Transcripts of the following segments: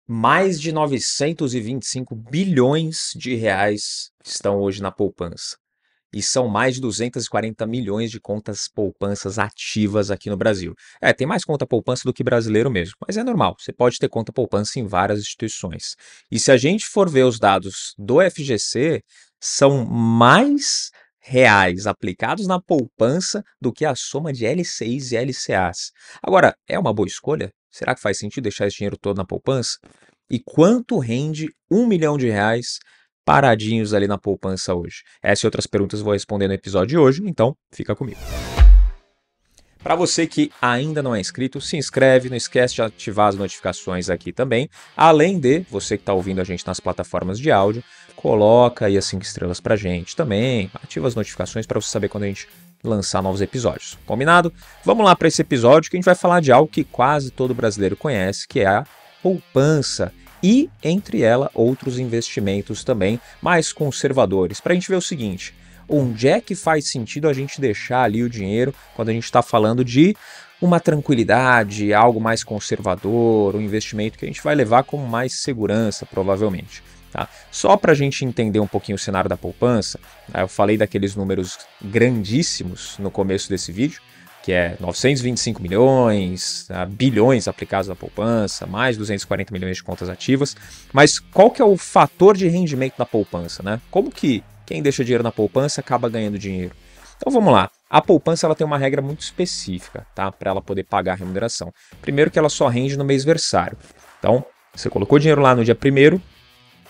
Mais de 925 bilhões de reais estão hoje na poupança. E são mais de 240 milhões de contas poupanças ativas aqui no Brasil. Tem mais conta poupança do que brasileiro mesmo, mas é normal. Você pode ter conta poupança em várias instituições. E se a gente for ver os dados do FGC, são mais reais aplicados na poupança do que a soma de LCIs e LCAs. Agora, é uma boa escolha? Será que faz sentido deixar esse dinheiro todo na poupança? E quanto rende R$ 1 milhão paradinhos ali na poupança hoje? Essa e outras perguntas eu vou responder no episódio de hoje, então fica comigo. Para você que ainda não é inscrito, se inscreve, não esquece de ativar as notificações aqui também. Além de, você que está ouvindo a gente nas plataformas de áudio, coloca aí as 5 estrelas pra gente também, ativa as notificações para você saber quando a gente lançar novos episódios. Combinado? Vamos lá para esse episódio que a gente vai falar de algo que quase todo brasileiro conhece, que é a poupança e, entre ela, outros investimentos também mais conservadores. Para a gente ver o seguinte, onde é que faz sentido a gente deixar ali o dinheiro quando a gente está falando de uma tranquilidade, algo mais conservador, um investimento que a gente vai levar com mais segurança, provavelmente. Tá? Só para a gente entender um pouquinho o cenário da poupança, eu falei daqueles números grandíssimos no começo desse vídeo, que é 925 milhões, bilhões aplicados na poupança, mais 240 milhões de contas ativas. Mas qual que é o fator de rendimento da poupança, né? Como que quem deixa dinheiro na poupança acaba ganhando dinheiro? Então vamos lá. A poupança ela tem uma regra muito específica, tá? Para ela poder pagar a remuneração. Primeiro que ela só rende no mês versário. Então, você colocou dinheiro lá no dia 1º,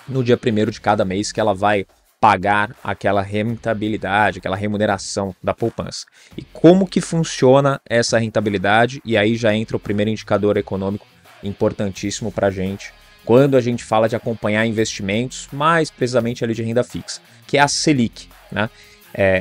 no dia 1º de cada mês que ela vai pagar aquela rentabilidade, aquela remuneração da poupança. E como que funciona essa rentabilidade? E aí já entra o primeiro indicador econômico importantíssimo para a gente, quando a gente fala de acompanhar investimentos, mais precisamente ali de renda fixa, que é a Selic, né?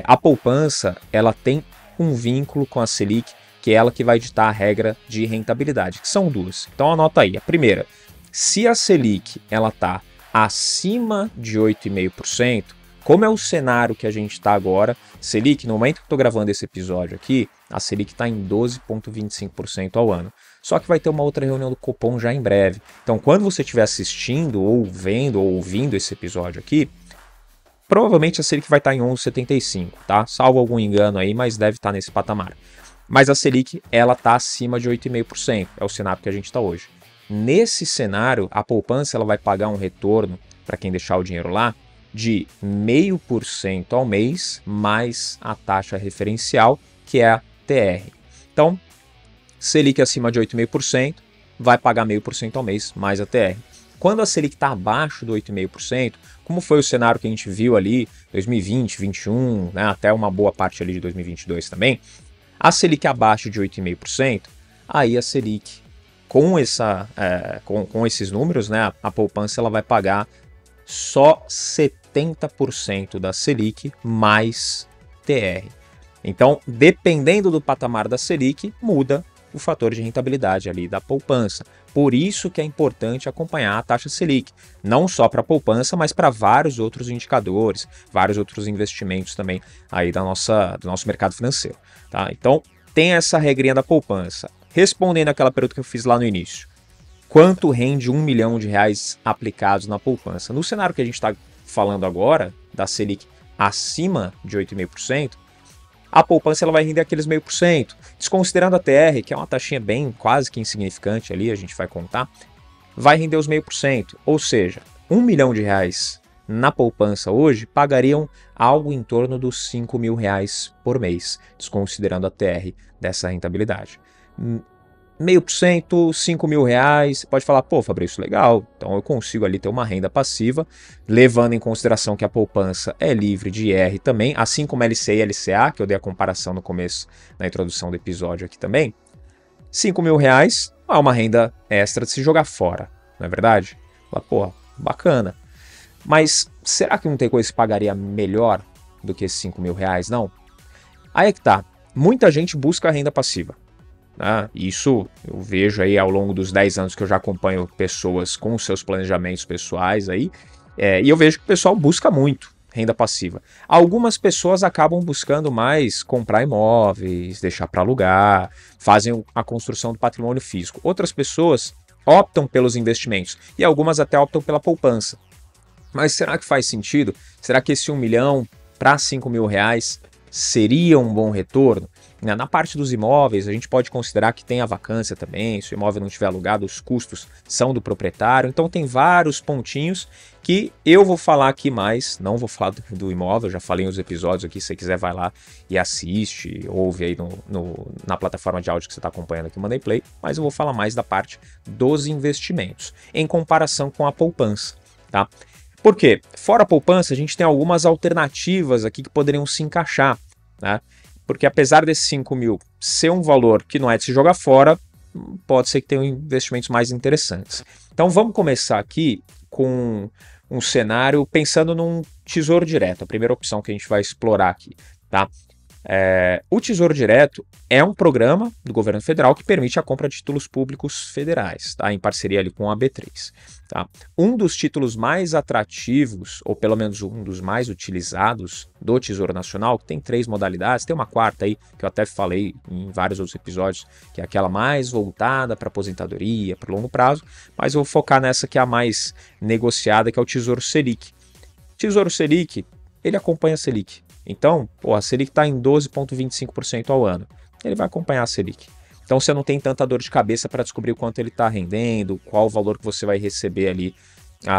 A poupança, ela tem um vínculo com a Selic, que é ela que vai ditar a regra de rentabilidade, que são duas. Então anota aí, a primeira, se a Selic ela está acima de 8,5%, como é o cenário que a gente está agora, Selic, no momento que eu estou gravando esse episódio aqui, a Selic está em 12,25% ao ano. Só que vai ter uma outra reunião do Copom já em breve. Então, quando você estiver assistindo, ou vendo, ou ouvindo esse episódio aqui, provavelmente a Selic vai estar em 11,75%, tá? Salvo algum engano aí, mas deve estar nesse patamar. Mas a Selic, ela está acima de 8,5%, é o cenário que a gente está hoje. Nesse cenário, a poupança ela vai pagar um retorno, para quem deixar o dinheiro lá, de 0,5% ao mês, mais a taxa referencial, que é a TR. Então, Selic acima de 8,5%, vai pagar 0,5% ao mês, mais a TR. Quando a Selic está abaixo do 8,5%, como foi o cenário que a gente viu ali, 2020, 2021, né, até uma boa parte ali de 2022 também, a Selic abaixo de 8,5%, aí a Selic com esses números, né, a poupança ela vai pagar só 70% da Selic mais TR. Então, dependendo do patamar da Selic, muda o fator de rentabilidade ali da poupança. Por isso que é importante acompanhar a taxa Selic, não só para a poupança, mas para vários outros indicadores, vários outros investimentos também aí do nosso mercado financeiro. Tá? Então, tem essa regrinha da poupança. Respondendo aquela pergunta que eu fiz lá no início, quanto rende R$1 milhão aplicados na poupança? No cenário que a gente está falando agora, da Selic acima de 8,5%, a poupança ela vai render aqueles 0,5%. Desconsiderando a TR, que é uma taxinha bem quase que insignificante ali, a gente vai contar, vai render os 0,5%. Ou seja, R$1 milhão na poupança hoje pagariam algo em torno dos R$5 mil por mês, desconsiderando a TR dessa rentabilidade. 0,5%, R$5 mil, você pode falar, pô, Fabrício, legal, então eu consigo ali ter uma renda passiva, levando em consideração que a poupança é livre de IR também, assim como LCI e LCA, que eu dei a comparação no começo, na introdução do episódio aqui também. R$5 mil é uma renda extra de se jogar fora, não é verdade? Fala, pô, bacana. Mas será que não tem coisa que pagaria melhor do que esses R$5 mil, não? Aí é que tá, muita gente busca a renda passiva. Isso eu vejo aí ao longo dos 10 anos que eu já acompanho pessoas com seus planejamentos pessoais aí, e eu vejo que o pessoal busca muito renda passiva. Algumas pessoas acabam buscando mais comprar imóveis, deixar para alugar, fazem a construção do patrimônio físico. Outras pessoas optam pelos investimentos e algumas até optam pela poupança. Mas será que faz sentido? Será que esse 1 milhão para 5 mil reais seria um bom retorno? Na parte dos imóveis, a gente pode considerar que tem a vacância também, se o imóvel não estiver alugado, os custos são do proprietário, então tem vários pontinhos que eu vou falar aqui mais, não vou falar do imóvel, já falei nos episódios aqui, se você quiser vai lá e assiste, ouve aí na plataforma de áudio que você está acompanhando aqui, Money Play, mas eu vou falar mais da parte dos investimentos, em comparação com a poupança, tá? Por quê? Fora a poupança, a gente tem algumas alternativas aqui que poderiam se encaixar, né? Porque apesar desses 5 mil ser um valor que não é de se jogar fora, pode ser que tenham investimentos mais interessantes. Então vamos começar aqui com um cenário pensando num Tesouro Direto, a primeira opção que a gente vai explorar aqui, tá? O Tesouro Direto é um programa do governo federal que permite a compra de títulos públicos federais, tá? Em parceria ali com a B3. Tá? Um dos títulos mais atrativos, ou pelo menos um dos mais utilizados do Tesouro Nacional, que tem 3 modalidades, tem uma quarta aí, que eu até falei em vários outros episódios, que é aquela mais voltada para aposentadoria, para longo prazo, mas eu vou focar nessa que é a mais negociada, que é o Tesouro Selic. Tesouro Selic, ele acompanha a Selic. Então, a Selic está em 12,25% ao ano. Ele vai acompanhar a Selic. Então você não tem tanta dor de cabeça para descobrir o quanto ele está rendendo, qual o valor que você vai receber ali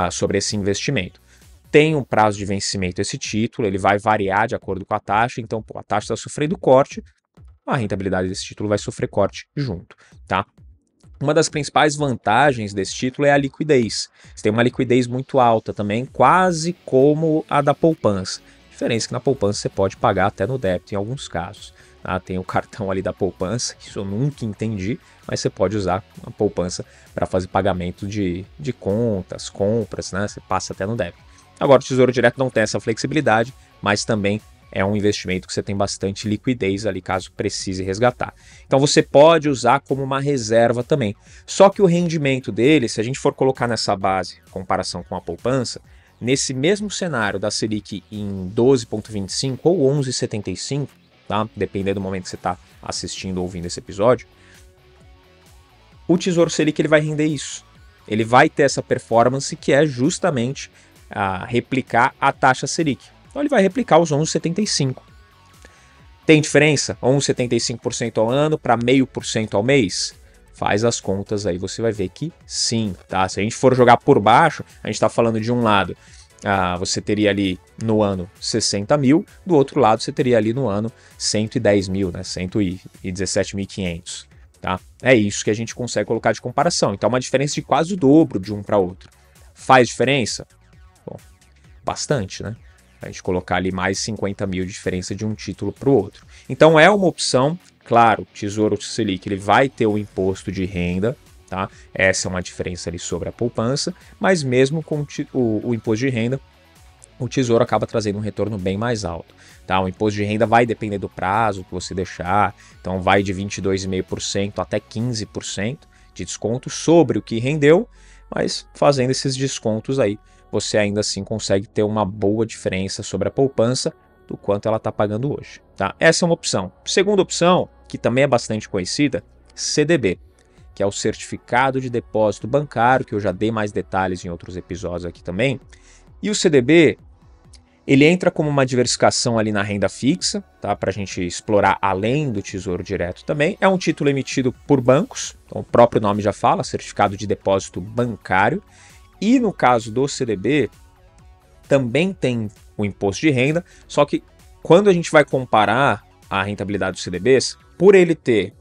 sobre esse investimento. Tem um prazo de vencimento esse título, ele vai variar de acordo com a taxa, então a taxa está sofrendo corte, a rentabilidade desse título vai sofrer corte junto, tá? Uma das principais vantagens desse título é a liquidez. Você tem uma liquidez muito alta também, quase como a da poupança. A diferença é que na poupança você pode pagar até no débito em alguns casos. Tá? Tem o cartão ali da poupança, que isso eu nunca entendi, mas você pode usar a poupança para fazer pagamento de contas, compras, né? Você passa até no débito. Agora o Tesouro Direto não tem essa flexibilidade, mas também é um investimento que você tem bastante liquidez ali caso precise resgatar. Então você pode usar como uma reserva também. Só que o rendimento dele, se a gente for colocar nessa base, comparação com a poupança, nesse mesmo cenário da Selic em 12,25 ou 11,75, tá? Dependendo do momento que você está assistindo ou ouvindo esse episódio, o Tesouro Selic ele vai render isso. Ele vai ter essa performance que é justamente replicar a taxa Selic. Então ele vai replicar os 11,75. Tem diferença? 11,75% ao ano para 0,5% ao mês? Faz as contas aí, você vai ver que sim, tá? Se a gente for jogar por baixo, a gente está falando de um lado, você teria ali no ano 60 mil, do outro lado você teria ali no ano 110 mil, né? 117.500, tá? É isso que a gente consegue colocar de comparação. Então é uma diferença de quase o dobro de um para outro. Faz diferença? Bom, bastante, né? A gente colocar ali mais 50 mil de diferença de um título para o outro. Então é uma opção, claro, o Tesouro Selic ele vai ter o imposto de renda, tá? Essa é uma diferença ali sobre a poupança, mas mesmo com o imposto de renda, o Tesouro acaba trazendo um retorno bem mais alto, tá? O imposto de renda vai depender do prazo que você deixar, então vai de 22,5% até 15% de desconto sobre o que rendeu, mas fazendo esses descontos aí, você ainda assim consegue ter uma boa diferença sobre a poupança do quanto ela está pagando hoje. Tá? Essa é uma opção. Segunda opção, que também é bastante conhecida, CDB, que é o Certificado de Depósito Bancário, que eu já dei mais detalhes em outros episódios aqui também. E o CDB, ele entra como uma diversificação ali na renda fixa, tá? Para a gente explorar além do Tesouro Direto também. É um título emitido por bancos, então o próprio nome já fala, Certificado de Depósito Bancário. E no caso do CDB, também tem o imposto de renda, só que quando a gente vai comparar a rentabilidade dos CDBs, por ele ter,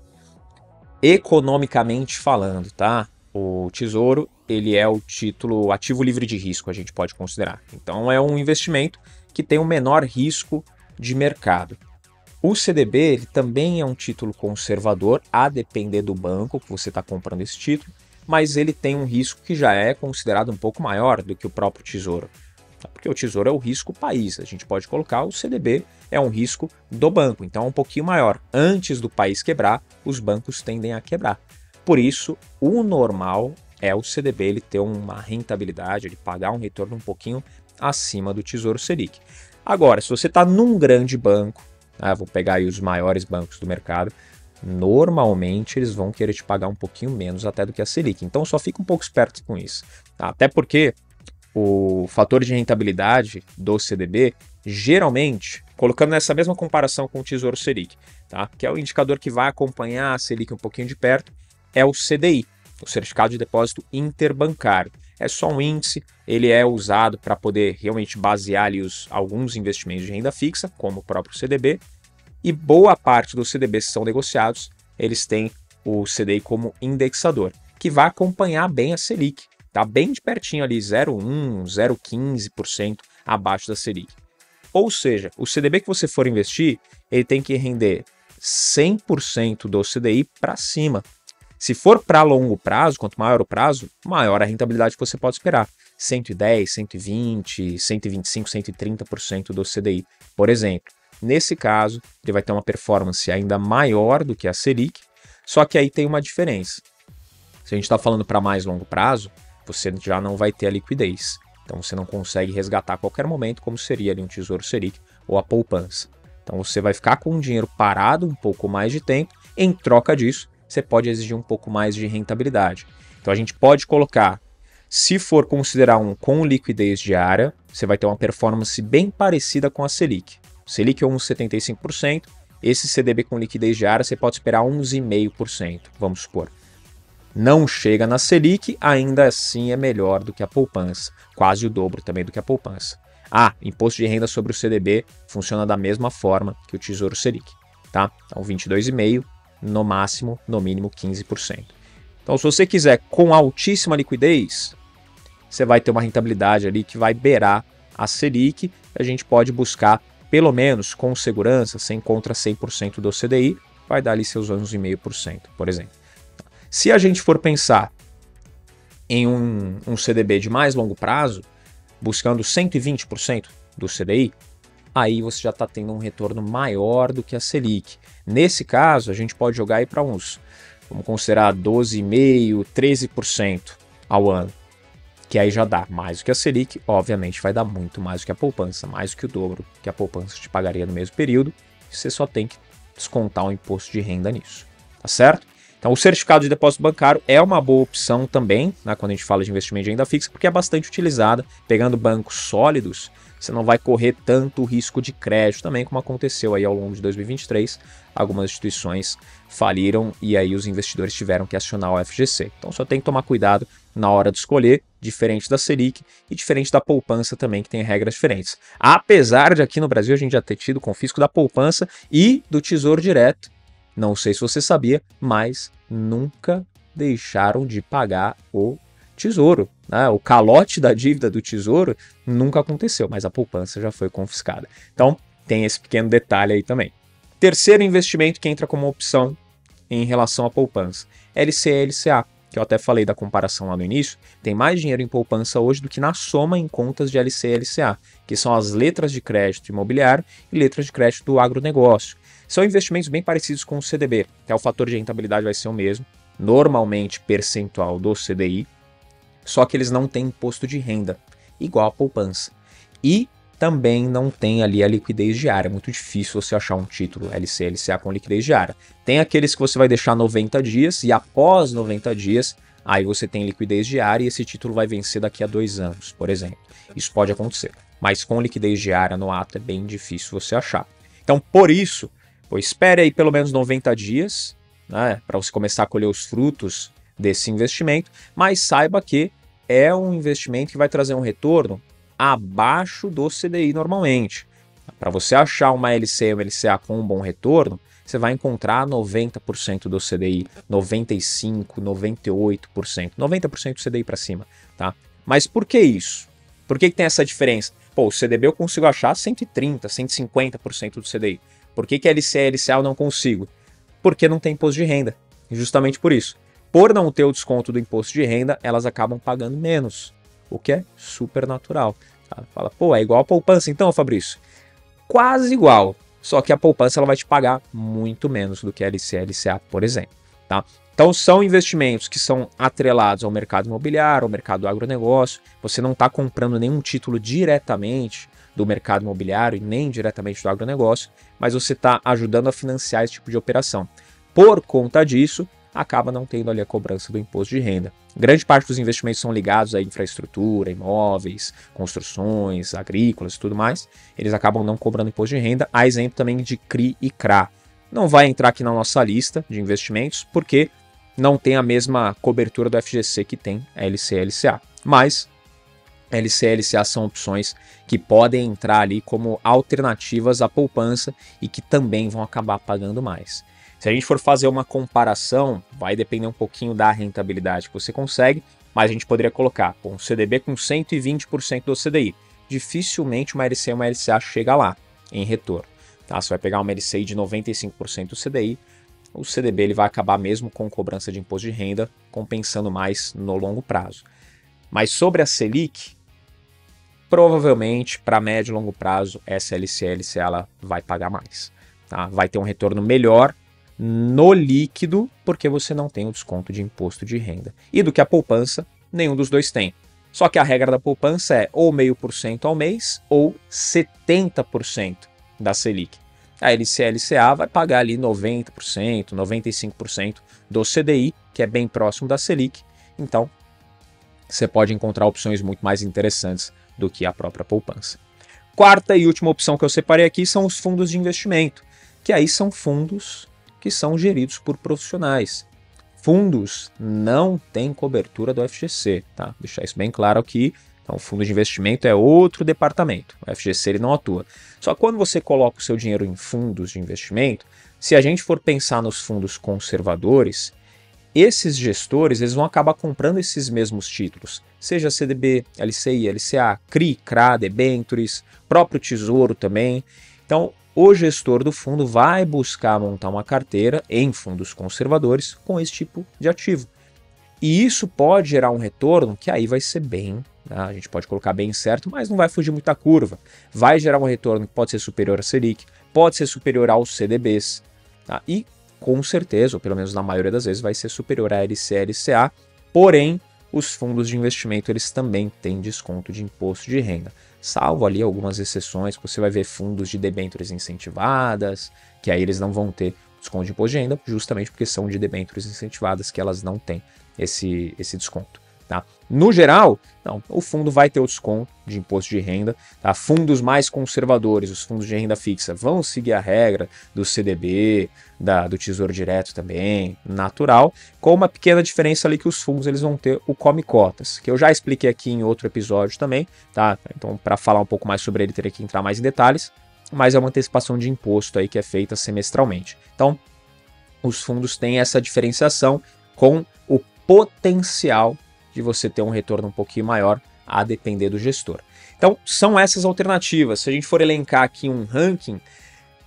economicamente falando, tá? O Tesouro, ele é o título ativo livre de risco, a gente pode considerar. Então é um investimento que tem um menor risco de mercado. O CDB ele também é um título conservador, a depender do banco que você está comprando esse título, mas ele tem um risco que já é considerado um pouco maior do que o próprio Tesouro. Porque o Tesouro é o risco país, a gente pode colocar o CDB é um risco do banco, então é um pouquinho maior. Antes do país quebrar, os bancos tendem a quebrar. Por isso, o normal é o CDB ele ter uma rentabilidade, ele pagar um retorno um pouquinho acima do Tesouro Selic. Agora, se você está num grande banco, vou pegar aí os maiores bancos do mercado, normalmente eles vão querer te pagar um pouquinho menos até do que a Selic. Então só fica um pouco esperto com isso. Tá? Até porque o fator de rentabilidade do CDB, geralmente, colocando nessa mesma comparação com o Tesouro Selic, tá? Que é o indicador que vai acompanhar a Selic um pouquinho de perto, é o CDI, o Certificado de Depósito Interbancário. É só um índice, ele é usado para poder realmente basear ali alguns investimentos de renda fixa, como o próprio CDB, e boa parte dos CDBs que são negociados, eles têm o CDI como indexador, que vai acompanhar bem a Selic. Tá bem de pertinho ali, 0,1%, 0,15% abaixo da Selic. Ou seja, o CDB que você for investir, ele tem que render 100% do CDI para cima. Se for para longo prazo, quanto maior o prazo, maior a rentabilidade que você pode esperar. 110, 120, 125, 130% do CDI, por exemplo. Nesse caso, ele vai ter uma performance ainda maior do que a Selic, só que aí tem uma diferença. Se a gente está falando para mais longo prazo, você já não vai ter a liquidez. Então você não consegue resgatar a qualquer momento, como seria ali um Tesouro Selic ou a poupança. Então você vai ficar com o dinheiro parado um pouco mais de tempo, em troca disso, você pode exigir um pouco mais de rentabilidade. Então a gente pode colocar, se for considerar um com liquidez diária, você vai ter uma performance bem parecida com a Selic. Selic é 1,75%, esse CDB com liquidez diária você pode esperar 11,5%, vamos supor. Não chega na Selic, ainda assim é melhor do que a poupança, quase o dobro também do que a poupança. Imposto de renda sobre o CDB funciona da mesma forma que o Tesouro Selic, tá? Então 22,5%, no máximo, no mínimo 15%. Então se você quiser com altíssima liquidez, você vai ter uma rentabilidade ali que vai beirar a Selic, a gente pode buscar pelo menos com segurança, você encontra 100% do CDI, vai dar ali seus 11,5%, por exemplo. Se a gente for pensar em um CDB de mais longo prazo, buscando 120% do CDI, aí você já está tendo um retorno maior do que a Selic. Nesse caso, a gente pode jogar aí para vamos considerar 12,5%, 13% ao ano, que aí já dá mais do que a Selic, obviamente vai dar muito mais do que a poupança, mais do que o dobro que a poupança te pagaria no mesmo período, você só tem que descontar o imposto de renda nisso, tá certo? Então o certificado de depósito bancário é uma boa opção também, né, quando a gente fala de investimento de renda fixa, porque é bastante utilizada, pegando bancos sólidos, você não vai correr tanto risco de crédito também, como aconteceu aí ao longo de 2023, algumas instituições faliram e aí os investidores tiveram que acionar o FGC. Então só tem que tomar cuidado na hora de escolher, diferente da Selic e diferente da poupança também, que tem regras diferentes. Apesar de aqui no Brasil a gente já ter tido confisco da poupança e do Tesouro Direto, não sei se você sabia, mas nunca deixaram de pagar o Tesouro. Né? O calote da dívida do Tesouro nunca aconteceu, mas a poupança já foi confiscada. Então, tem esse pequeno detalhe aí também. Terceiro investimento que entra como opção em relação à poupança, LCA e LCA, que eu até falei da comparação lá no início, tem mais dinheiro em poupança hoje do que na soma em contas de LCA e LCA, que são as letras de crédito imobiliário e letras de crédito do agronegócio. São investimentos bem parecidos com o CDB, que o fator de rentabilidade vai ser o mesmo, normalmente percentual do CDI, só que eles não têm imposto de renda, igual a poupança. E também não tem ali a liquidez diária, é muito difícil você achar um título LC, LCA com liquidez diária. Tem aqueles que você vai deixar 90 dias e após 90 dias, aí você tem liquidez diária e esse título vai vencer daqui a 2 anos, por exemplo. Isso pode acontecer, mas com liquidez diária no ato é bem difícil você achar. Então, por isso, espere aí pelo menos 90 dias, né, para você começar a colher os frutos desse investimento, mas saiba que é um investimento que vai trazer um retorno abaixo do CDI normalmente. Para você achar uma LC ou LCA com um bom retorno, você vai encontrar 90% do CDI, 95%, 98%, 90% do CDI para cima, tá? Mas por que isso? Por que tem essa diferença? O CDB eu consigo achar 130%, 150% do CDI. Por que LCA e LCA eu não consigo? Porque não tem imposto de renda. Justamente por isso. Por não ter o desconto do imposto de renda, elas acabam pagando menos, o que é super natural. Tá? Fala, é igual a poupança então, Fabrício? Quase igual, só que a poupança ela vai te pagar muito menos do que a LCA e LCA, por exemplo. Tá? Então são investimentos que são atrelados ao mercado imobiliário, ao mercado do agronegócio. Você não está comprando nenhum título diretamente do mercado imobiliário e nem diretamente do agronegócio, mas você está ajudando a financiar esse tipo de operação. por conta disso, acaba não tendo ali a cobrança do imposto de renda. Grande parte dos investimentos são ligados à infraestrutura, imóveis, construções, agrícolas e tudo mais. Eles acabam não cobrando imposto de renda. Há exemplo também de CRI e CRA. Não vai entrar aqui na nossa lista de investimentos, porque não tem a mesma cobertura do FGC que tem a LC e LCA. Mas LC e LCA são opções que podem entrar ali como alternativas à poupança e que também vão acabar pagando mais. Se a gente for fazer uma comparação, vai depender um pouquinho da rentabilidade que você consegue, mas a gente poderia colocar um CDB com 120% do CDI. Dificilmente uma LC e uma LCA chega lá em retorno. Tá? Você vai pegar uma LCI de 95% do CDI, o CDB ele vai acabar mesmo com cobrança de imposto de renda, compensando mais no longo prazo. Mas sobre a Selic, provavelmente para médio e longo prazo, essa LC e LCA ela vai pagar mais. Tá? Vai ter um retorno melhor no líquido, porque você não tem o desconto de imposto de renda. E do que a poupança, nenhum dos dois tem. Só que a regra da poupança é ou 0,5% ao mês ou 70% da Selic. A LC e LCA vai pagar ali 90%, 95% do CDI, que é bem próximo da Selic. Então, você pode encontrar opções muito mais interessantes do que a própria poupança. Quarta e última opção que eu separei aqui são os fundos de investimento, que aí são fundos que são geridos por profissionais. Fundos não têm cobertura do FGC, tá? Deixar isso bem claro aqui. Então, o fundo de investimento é outro departamento. O FGC ele não atua. Só que quando você coloca o seu dinheiro em fundos de investimento, se a gente for pensar nos fundos conservadores, esses gestores eles vão acabar comprando esses mesmos títulos, seja CDB, LCI, LCA, CRI, CRA, debentures, próprio Tesouro também. Então, o gestor do fundo vai buscar montar uma carteira em fundos conservadores com esse tipo de ativo. E isso pode gerar um retorno que aí vai ser bem, né? A gente pode colocar bem certo, mas não vai fugir muita curva. Vai gerar um retorno que pode ser superior à Selic, pode ser superior aos CDBs, tá? E com certeza, ou pelo menos na maioria das vezes, vai ser superior à LC e LCA, porém, os fundos de investimento eles também têm desconto de imposto de renda, salvo ali algumas exceções, você vai ver fundos de debêntures incentivadas, que aí eles não vão ter desconto de imposto de renda, justamente porque são de debêntures incentivadas que elas não têm esse desconto. Tá? No geral, não, o fundo vai ter o desconto de imposto de renda. Tá? Fundos mais conservadores, os fundos de renda fixa, vão seguir a regra do CDB, do Tesouro Direto também, natural, com uma pequena diferença ali que os fundos eles vão ter o Come Cotas, que eu já expliquei aqui em outro episódio também. Tá? Então, para falar um pouco mais sobre ele, teria que entrar mais em detalhes, mas é uma antecipação de imposto aí que é feita semestralmente. Então, os fundos têm essa diferenciação com o potencial de você ter um retorno um pouquinho maior a depender do gestor. Então, são essas alternativas. Se a gente for elencar aqui um ranking,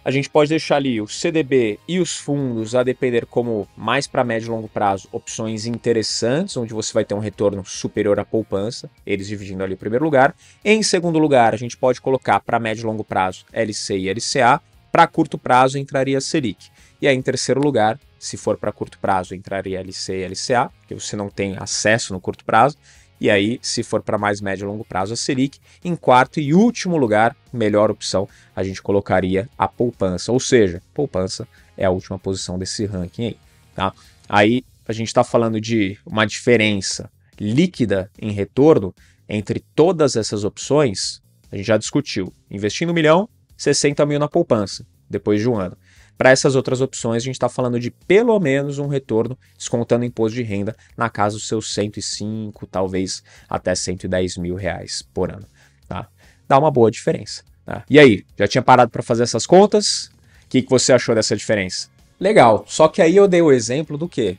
a gente pode deixar ali o CDB e os fundos a depender como mais para médio e longo prazo, opções interessantes, onde você vai ter um retorno superior à poupança, eles dividindo ali o primeiro lugar. Em segundo lugar, a gente pode colocar para médio e longo prazo LC e LCA, para curto prazo entraria a Selic. E aí, em terceiro lugar, se for para curto prazo, entraria LC e LCA, porque você não tem acesso no curto prazo. E aí, se for para mais médio e longo prazo, a Selic. Em quarto e último lugar, melhor opção, a gente colocaria a poupança. Ou seja, poupança é a última posição desse ranking aí. Tá? Aí, a gente está falando de uma diferença líquida em retorno entre todas essas opções. A gente já discutiu. Investindo 1 milhão, 60 mil na poupança, depois de um ano. Para essas outras opções, a gente está falando de pelo menos um retorno, descontando imposto de renda, na casa dos seus 105, talvez até 110 mil reais por ano. Tá? Dá uma boa diferença. Tá? E aí, já tinha parado para fazer essas contas? O que você achou dessa diferença? Legal, só que aí eu dei o exemplo do quê?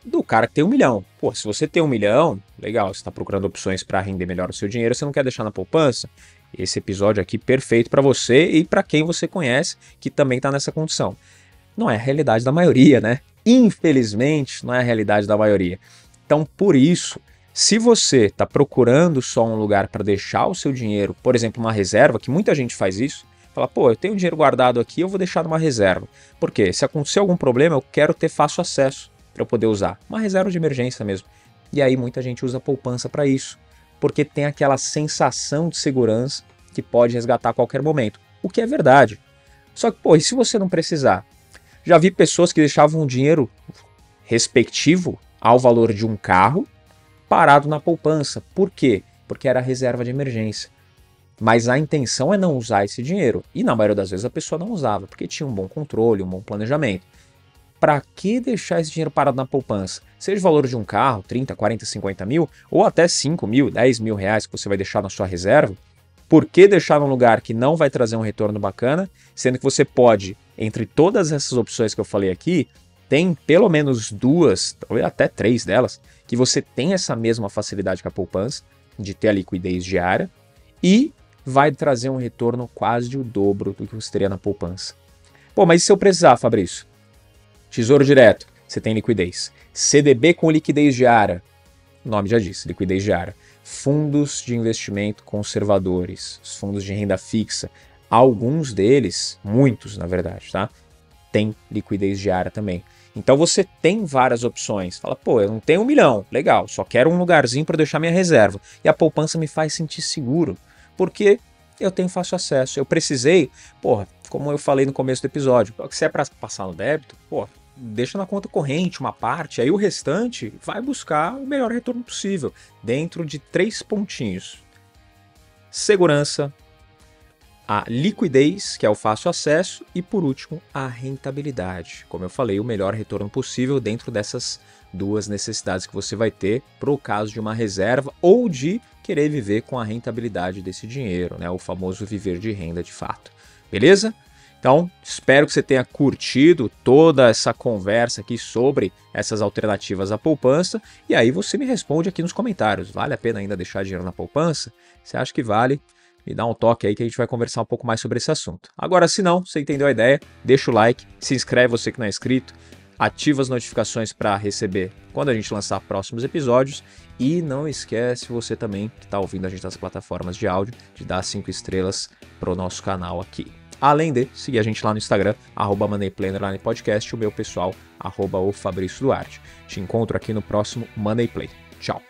Do cara que tem 1 milhão. Pô, se você tem 1 milhão, legal, você está procurando opções para render melhor o seu dinheiro, você não quer deixar na poupança? Esse episódio aqui perfeito para você e para quem você conhece que também está nessa condição. Não é a realidade da maioria, né? Infelizmente, não é a realidade da maioria. Então, por isso, se você está procurando só um lugar para deixar o seu dinheiro, por exemplo, uma reserva, que muita gente faz isso, fala, pô, eu tenho dinheiro guardado aqui, eu vou deixar numa reserva. Por quê? Se acontecer algum problema, eu quero ter fácil acesso para eu poder usar. Uma reserva de emergência mesmo. E aí muita gente usa poupança para isso, porque tem aquela sensação de segurança que pode resgatar a qualquer momento, o que é verdade. Só que, pô, e se você não precisar? Já vi pessoas que deixavam um dinheiro respectivo ao valor de um carro parado na poupança. Por quê? Porque era reserva de emergência. Mas a intenção é não usar esse dinheiro. E na maioria das vezes a pessoa não usava, porque tinha um bom controle, um bom planejamento. Para que deixar esse dinheiro parado na poupança? Seja o valor de um carro, 30, 40, 50 mil, ou até 5 mil, 10 mil reais que você vai deixar na sua reserva, por que deixar num lugar que não vai trazer um retorno bacana, sendo que você pode, entre todas essas opções que eu falei aqui, tem pelo menos 2, ou até 3 delas, que você tem essa mesma facilidade com a poupança, de ter a liquidez diária, e vai trazer um retorno quase o dobro do que você teria na poupança. Pô, mas e se eu precisar, Fabrício? Tesouro Direto, você tem liquidez. CDB com liquidez diária, o nome já disse, liquidez diária. Fundos de investimento conservadores, os fundos de renda fixa, alguns deles, muitos na verdade, tá? Tem liquidez diária também. Então você tem várias opções. Fala, pô, eu não tenho 1 milhão, legal, só quero um lugarzinho para deixar minha reserva. E a poupança me faz sentir seguro, porque eu tenho fácil acesso. Eu precisei, porra, como eu falei no começo do episódio, se é para passar no débito, pô, deixa na conta corrente uma parte, aí o restante vai buscar o melhor retorno possível, dentro de 3 pontinhos. Segurança, a liquidez, que é o fácil acesso, e por último, a rentabilidade. Como eu falei, o melhor retorno possível dentro dessas 2 necessidades que você vai ter para o caso de uma reserva ou de querer viver com a rentabilidade desse dinheiro, né? O famoso viver de renda de fato. Beleza? Então, espero que você tenha curtido toda essa conversa aqui sobre essas alternativas à poupança. E aí você me responde aqui nos comentários. Vale a pena ainda deixar dinheiro na poupança? Você acha que vale? Me dá um toque aí que a gente vai conversar um pouco mais sobre esse assunto. Agora, se não, você entendeu a ideia, deixa o like, se inscreve você que não é inscrito, ativa as notificações para receber quando a gente lançar próximos episódios e não esquece você também que está ouvindo a gente nas plataformas de áudio de dar 5 estrelas para o nosso canal aqui. Além de seguir a gente lá no Instagram, @MoneyPlay_podcast, o meu pessoal, @o Fabrício Duarte. Te encontro aqui no próximo Money Play. Tchau!